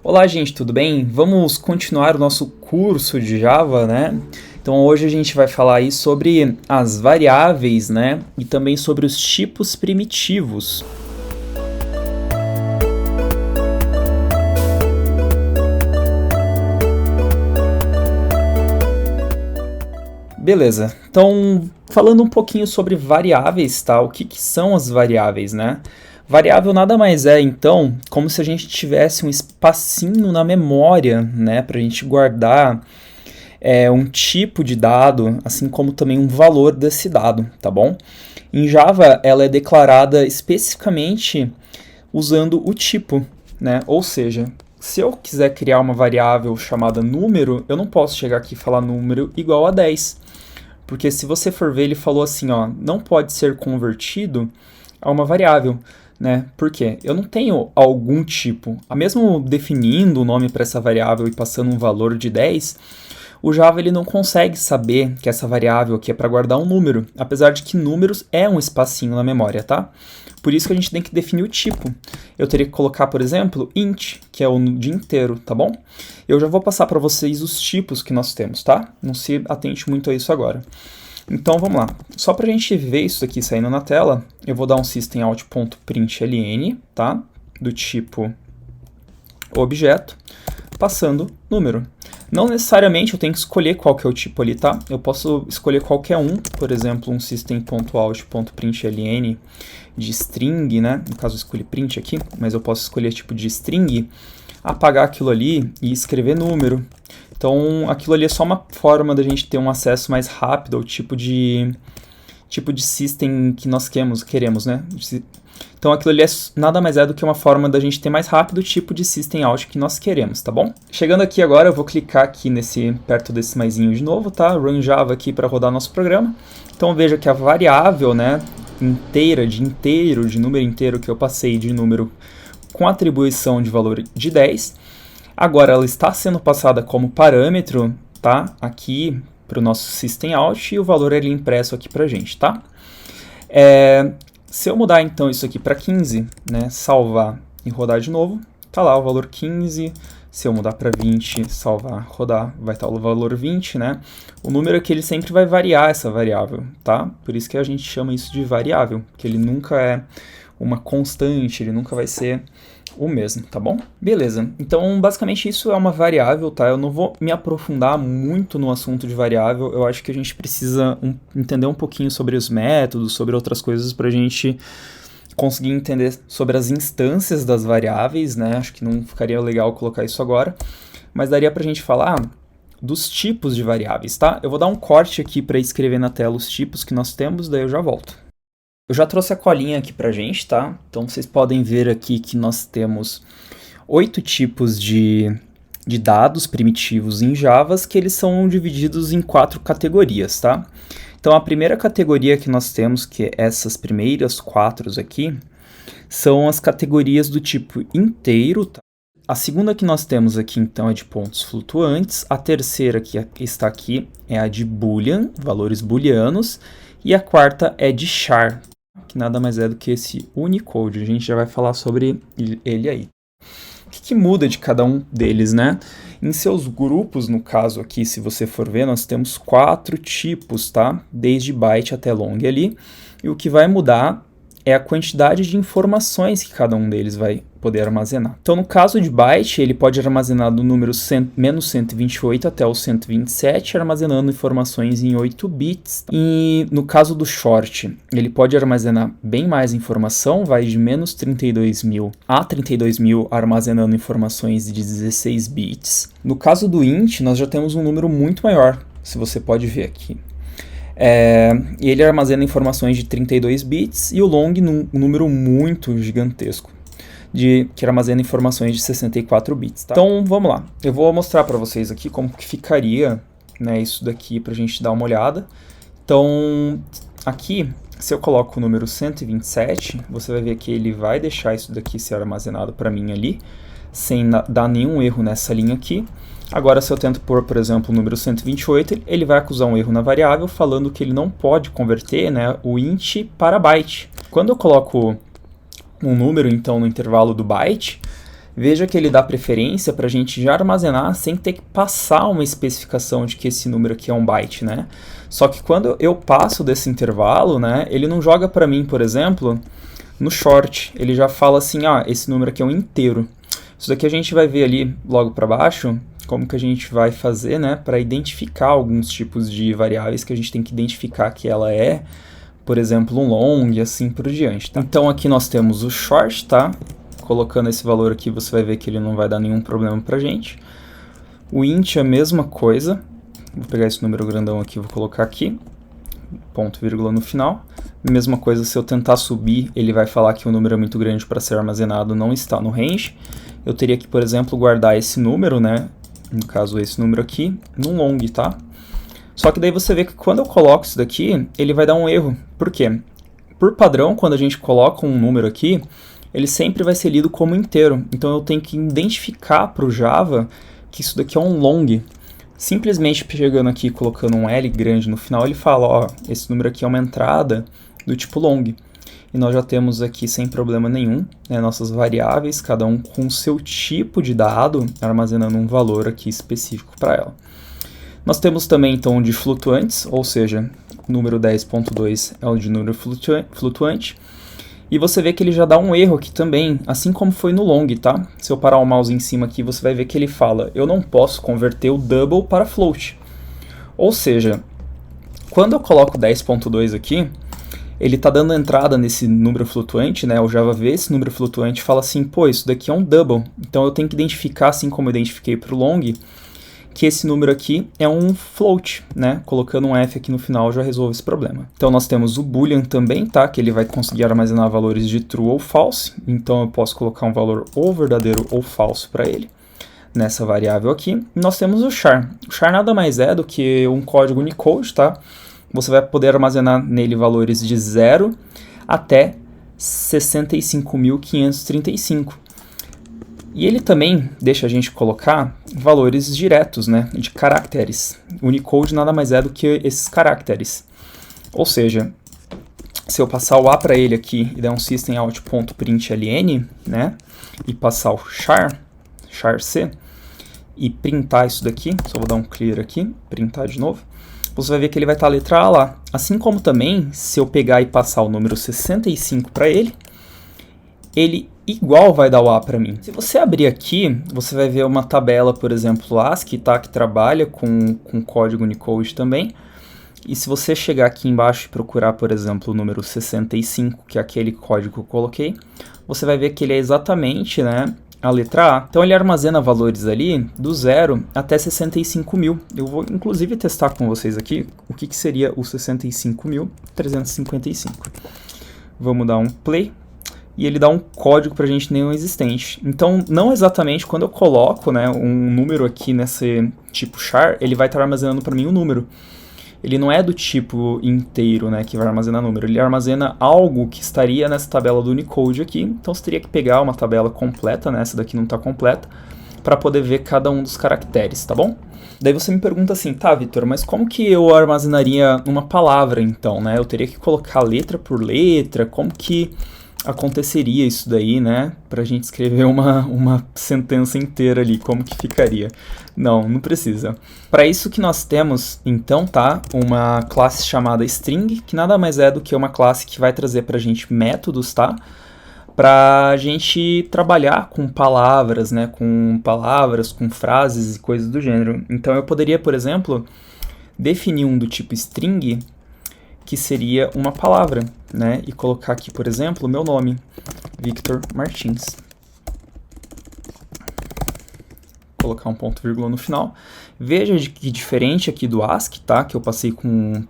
Olá, gente, tudo bem? Vamos continuar o nosso curso de Java, né? Então hoje a gente vai falar aí sobre as variáveis, né? E também sobre os tipos primitivos. Beleza, então falando um pouquinho sobre variáveis, tá? O que são as variáveis, né? Variável nada mais é, então, como se a gente tivesse um espacinho na memória, né? Para a gente guardar um tipo de dado, assim como também um valor desse dado, tá bom? Em Java, ela é declarada especificamente usando o tipo, né? Ou seja, se eu quiser criar uma variável chamada número, eu não posso chegar aqui e falar número igual a 10. Porque se você for ver, ele falou assim, ó, não pode ser convertido a uma variável, né? Por quê? Eu não tenho algum tipo. Mesmo definindo o nome para essa variável e passando um valor de 10, o Java ele não consegue saber que essa variável aqui é para guardar um número, apesar de que números é um espacinho na memória, tá? Por isso que a gente tem que definir o tipo. Eu teria que colocar, por exemplo, int, que é o de inteiro, tá bom? Eu já vou passar para vocês os tipos que nós temos, tá? Não se atente muito a isso agora. Então vamos lá. Só para a gente ver isso aqui saindo na tela, eu vou dar um systemout.println, tá? Do tipo objeto, passando número. Não necessariamente eu tenho que escolher qual que é o tipo ali, tá? Eu posso escolher qualquer um, por exemplo, um system.out.println de string, né? No caso eu escolhi print aqui, mas eu posso escolher tipo de string, apagar aquilo ali e escrever número. Então aquilo ali é só uma forma da gente ter um acesso mais rápido ao tipo de system que nós queremos, né? Então aquilo ali nada mais é do que uma forma da gente ter mais rápido o tipo de system out que nós queremos, tá bom? Chegando aqui agora, eu vou clicar aqui perto desse maisinho de novo, tá? Run Java aqui para rodar nosso programa. Então veja que a variável, né, inteira, de inteiro, de número inteiro que eu passei de número com atribuição de valor de 10, agora ela está sendo passada como parâmetro, tá? Aqui para o nosso system out e o valor ele é impresso aqui para a gente, tá? Se eu mudar então isso aqui para 15, né, salvar e rodar de novo, tá lá o valor 15. Se eu mudar para 20, salvar, rodar, vai estar o valor 20, né? O número aqui ele sempre vai variar essa variável, tá? Por isso que a gente chama isso de variável, que ele nunca é uma constante, ele nunca vai ser o mesmo, tá bom? Beleza, então basicamente isso é uma variável, tá? Eu não vou me aprofundar muito no assunto de variável, eu acho que a gente precisa entender um pouquinho sobre os métodos, sobre outras coisas para a gente conseguir entender sobre as instâncias das variáveis, né? Acho que não ficaria legal colocar isso agora, mas daria pra gente falar dos tipos de variáveis, tá? Eu vou dar um corte aqui para escrever na tela os tipos que nós temos, daí eu já volto. Eu já trouxe a colinha aqui pra gente, tá? Então vocês podem ver aqui que nós temos 8 tipos de dados primitivos em Java, que eles são divididos em 4 categorias, tá? Então a primeira categoria que nós temos, que é essas primeiras 4 aqui, são as categorias do tipo inteiro, tá? A segunda que nós temos aqui, então, é de pontos flutuantes. A terceira que está aqui é a de boolean, valores booleanos. E a quarta é de char, que nada mais é do que esse Unicode. A gente já vai falar sobre ele aí. O que muda de cada um deles, né? Em seus grupos, no caso aqui, se você for ver, nós temos 4 tipos, tá? Desde byte até long ali. E o que vai mudar é a quantidade de informações que cada um deles vai poder armazenar. Então, no caso de byte, ele pode armazenar do número menos 128 até o 127, armazenando informações em 8 bits. E no caso do short, ele pode armazenar bem mais informação, vai de menos 32.000 a 32.000, armazenando informações de 16 bits. No caso do int, nós já temos um número muito maior, se você pode ver aqui. Ele armazena informações de 32 bits e o long um número muito gigantesco, que armazena informações de 64 bits. Tá? Então vamos lá, eu vou mostrar para vocês aqui como que ficaria, né, isso daqui para a gente dar uma olhada. Então aqui, se eu coloco o número 127, você vai ver que ele vai deixar isso daqui ser armazenado para mim ali, sem dar nenhum erro nessa linha aqui. Agora, se eu tento pôr, por exemplo, o número 128, ele vai acusar um erro na variável, falando que ele não pode converter, né, o int para byte. Quando eu coloco um número, então, no intervalo do byte, veja que ele dá preferência para a gente já armazenar sem ter que passar uma especificação de que esse número aqui é um byte, né? Só que quando eu passo desse intervalo, né, ele não joga para mim, por exemplo, no short, ele já fala assim, ah, esse número aqui é um inteiro. Isso daqui a gente vai ver ali logo para baixo, como que a gente vai fazer, né, para identificar alguns tipos de variáveis que a gente tem que identificar que ela é, por exemplo, um long e assim por diante, tá? Então aqui nós temos o short, tá? Colocando esse valor aqui, você vai ver que ele não vai dar nenhum problema pra gente. O int é a mesma coisa. Vou pegar esse número grandão aqui, vou colocar aqui. Ponto, vírgula no final. Mesma coisa, se eu tentar subir, ele vai falar que o número é muito grande para ser armazenado, não está no range. Eu teria que, por exemplo, guardar esse número, né? No caso, esse número aqui, num long, tá? Só que daí você vê que quando eu coloco isso daqui, ele vai dar um erro. Por quê? Por padrão, quando a gente coloca um número aqui, ele sempre vai ser lido como inteiro. Então eu tenho que identificar para o Java que isso daqui é um long. Simplesmente chegando aqui e colocando um L grande no final, ele fala, ó, esse número aqui é uma entrada do tipo long. E nós já temos aqui sem problema nenhum, né, nossas variáveis, cada um com o seu tipo de dado, armazenando um valor aqui específico para ela. Nós temos também, então, de flutuantes, ou seja, o número 10.2 é o de número flutuante. E você vê que ele já dá um erro aqui também, assim como foi no long, tá? Se eu parar o mouse em cima aqui, você vai ver que ele fala, eu não posso converter o double para float. Ou seja, quando eu coloco 10.2 aqui, ele está dando entrada nesse número flutuante, né? O Java vê esse número flutuante e fala assim, pô, isso daqui é um double. Então eu tenho que identificar, assim como eu identifiquei para o long, que esse número aqui é um float, né? Colocando um F aqui no final já resolve esse problema. Então nós temos o boolean também, tá? Que ele vai conseguir armazenar valores de true ou false. Então eu posso colocar um valor ou verdadeiro ou falso para ele, nessa variável aqui. E nós temos o char. O char nada mais é do que um código Unicode, tá? Você vai poder armazenar nele valores de 0 até 65.535. E ele também deixa a gente colocar valores diretos, né, de caracteres. Unicode nada mais é do que esses caracteres. Ou seja, se eu passar o A para ele aqui e der um systemout.println, né, e passar o char c, e printar isso daqui, só vou dar um clear aqui, printar de novo, você vai ver que ele vai estar a letra A lá. Assim como também, se eu pegar e passar o número 65 para ele igual vai dar o A para mim. Se você abrir aqui, você vai ver uma tabela, por exemplo, ASCII, tá, que trabalha com código Unicode também. E se você chegar aqui embaixo e procurar, por exemplo, o número 65, que é aquele código que eu coloquei, você vai ver que ele é exatamente, né, a letra A. Então ele armazena valores ali do 0 até 65.000. Eu vou inclusive testar com vocês aqui o que seria o 65.355. Vamos dar um play. E ele dá um código para a gente não existente. Então, não exatamente quando eu coloco, né, um número aqui nesse tipo char, ele vai estar armazenando para mim um número. Ele não é do tipo inteiro, né, que vai armazenar número. Ele armazena algo que estaria nessa tabela do Unicode aqui. Então, você teria que pegar uma tabela completa, né, essa daqui não está completa, para poder ver cada um dos caracteres, tá bom? Daí você me pergunta assim, tá, Vitor, mas como que eu armazenaria uma palavra, então, né? Eu teria que colocar letra por letra, como que aconteceria isso daí, né? Pra gente escrever uma sentença inteira ali, como que ficaria? Não precisa. Para isso que nós temos, então, tá? Uma classe chamada string, que nada mais é do que uma classe que vai trazer pra gente métodos, tá? Pra gente trabalhar com palavras, né? Com frases e coisas do gênero. Então eu poderia, por exemplo, definir um do tipo string, que seria uma palavra, né? E colocar aqui, por exemplo, o meu nome, Victor Martins. Colocar um ponto vírgula no final. Veja que diferente aqui do ASCII, tá? Que eu passei com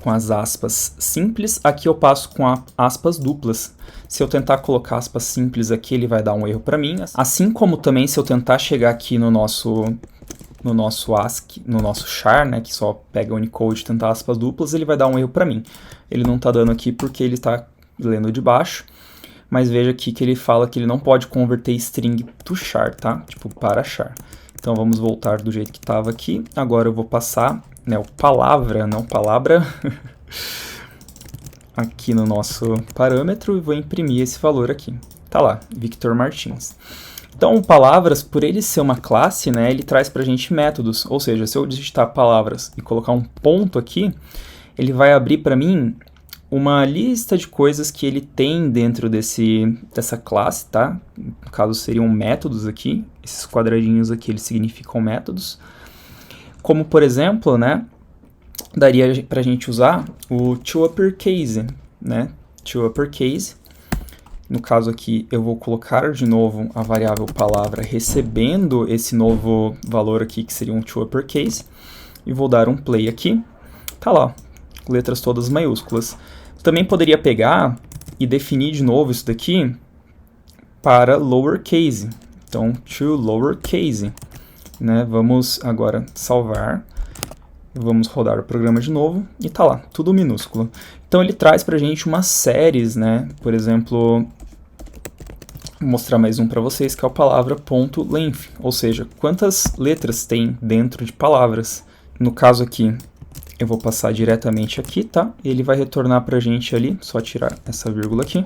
as aspas simples, aqui eu passo com aspas duplas. Se eu tentar colocar aspas simples aqui, ele vai dar um erro para mim. Assim como também se eu tentar chegar aqui no nosso ASCII, no nosso char, né, que só pega o Unicode e tentar aspas duplas, ele vai dar um erro para mim. Ele não está dando aqui porque ele está lendo de baixo, mas veja aqui que ele fala que ele não pode converter string to char, tá? Tipo, para char. Então vamos voltar do jeito que estava aqui. Agora eu vou passar, né, o palavra, não palavra, aqui no nosso parâmetro e vou imprimir esse valor aqui. Tá lá, Victor Martins. Então, palavras, por ele ser uma classe, né, ele traz pra gente métodos, ou seja, se eu digitar palavras e colocar um ponto aqui, ele vai abrir para mim uma lista de coisas que ele tem dentro dessa classe, tá? No caso, seriam métodos aqui, esses quadradinhos aqui, eles significam métodos. Como, por exemplo, né, daria pra gente usar o toUpperCase, né, toUpperCase. No caso aqui, eu vou colocar de novo a variável palavra recebendo esse novo valor aqui, que seria um toUpperCase, e vou dar um play aqui. Tá lá, letras todas maiúsculas. Também poderia pegar e definir de novo isso daqui para lowercase. Então, toLowerCase, né? Vamos agora salvar. Vamos rodar o programa de novo e tá lá, tudo minúsculo. Então ele traz pra gente umas séries, né? Por exemplo, vou mostrar mais um para vocês, que é a palavra .length, ou seja, quantas letras tem dentro de palavras. No caso aqui, eu vou passar diretamente aqui, tá? Ele vai retornar pra gente ali, só tirar essa vírgula aqui.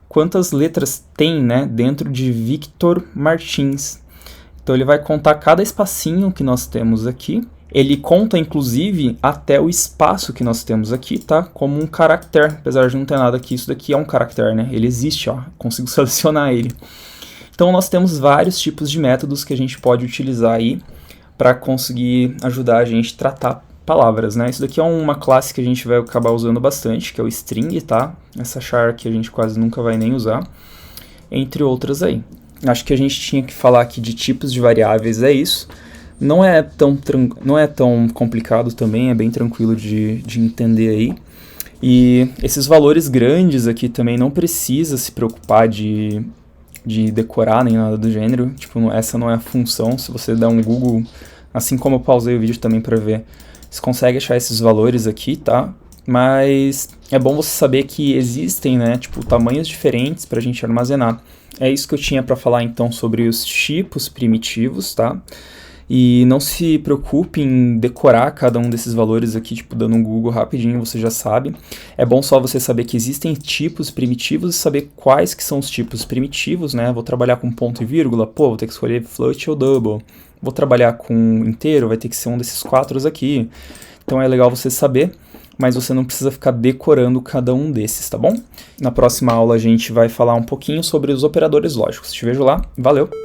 Quantas letras tem, né, dentro de Victor Martins. Então ele vai contar cada espacinho que nós temos aqui. Ele conta, inclusive, até o espaço que nós temos aqui, tá? Como um caractere, apesar de não ter nada aqui, isso daqui é um caractere, né? Ele existe, ó, consigo selecionar ele. Então nós temos vários tipos de métodos que a gente pode utilizar aí para conseguir ajudar a gente a tratar palavras, né? Isso daqui é uma classe que a gente vai acabar usando bastante, que é o string, tá? Essa char que a gente quase nunca vai nem usar, entre outras aí. Acho que a gente tinha que falar aqui de tipos de variáveis, é isso. Não é tão complicado também, é bem tranquilo de entender aí. E esses valores grandes aqui também não precisa se preocupar de decorar nem nada do gênero. Tipo, essa não é a função. Se você der um Google, assim como eu pausei o vídeo também para ver, você consegue achar esses valores aqui, tá? Mas é bom você saber que existem, né, tipo, tamanhos diferentes para a gente armazenar. É isso que eu tinha para falar então sobre os tipos primitivos, tá? E não se preocupe em decorar cada um desses valores aqui, tipo, dando um Google rapidinho, você já sabe. É bom só você saber que existem tipos primitivos e saber quais que são os tipos primitivos, né? Vou trabalhar com ponto e vírgula, pô, vou ter que escolher float ou double. Vou trabalhar com inteiro, vai ter que ser um desses 4 aqui. Então é legal você saber, mas você não precisa ficar decorando cada um desses, tá bom? Na próxima aula a gente vai falar um pouquinho sobre os operadores lógicos. Te vejo lá, valeu!